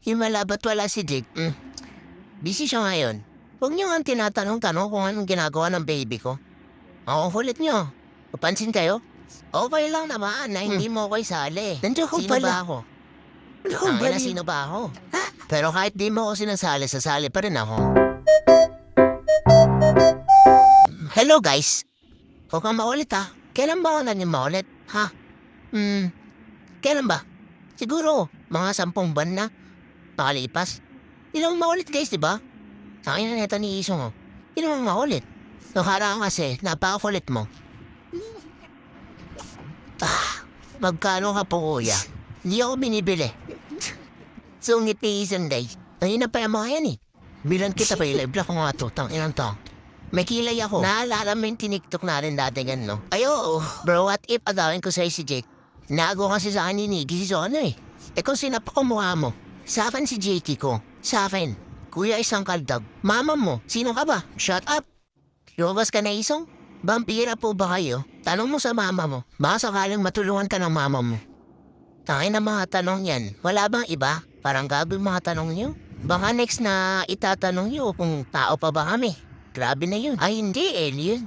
Himala ba't wala si Jake? Busy siya ngayon. Huwag niyo nga tinatanong-tanong kung anong ginagawa ng baby ko. Ang kulit niyo. Papansin kayo? Okay lang naman na hindi mo ako isali. Nandiyan ka Sino pala. ba ako? Ano ka Tangina, ba? sino ba ako? Pero kahit di mo ako sinasali, sasali pa rin ako. Hello guys. Huwag kang maulit ha. Kailan ba ako naging maulit? Ha? Kailan ba? Siguro, mga 10 buwan na. Nakalipas. Di naman maulit guys, di ba? Tangina na ito ni Isong oh. Di naman maulit. Nakaraan kasi, napakakulit mo. Magkano ka po kuya? Hindi ako binibili. Sungit ni Isang day. Ayun na pa yung mga yan eh. Bilan kita pa live ko nga to. Tanginang to. May kilay ako. Naalala mo yung tiniktok natin dati no? Ayo, bro, what if agawin ko sa'yo si Jake? Nago kasi sa akin ni Nicky si Sono eh. Kung sinapa ko mukha mo? Sa akin si JT ko. Sa akin. Kuya isang kaldag. Mama mo. Sino ka ba? Shut up. Lumabas ka na Isong? Vampira po ba kayo? Tanong mo sa mama mo. Baka sakaling matulungan ka ng mama mo. Tangin na mga tanong yan. Wala bang iba? Parang gabi mga tanong niyo. Baka next na itatanong niyo kung tao pa ba kami. Grabe na yun. Ay hindi, alien.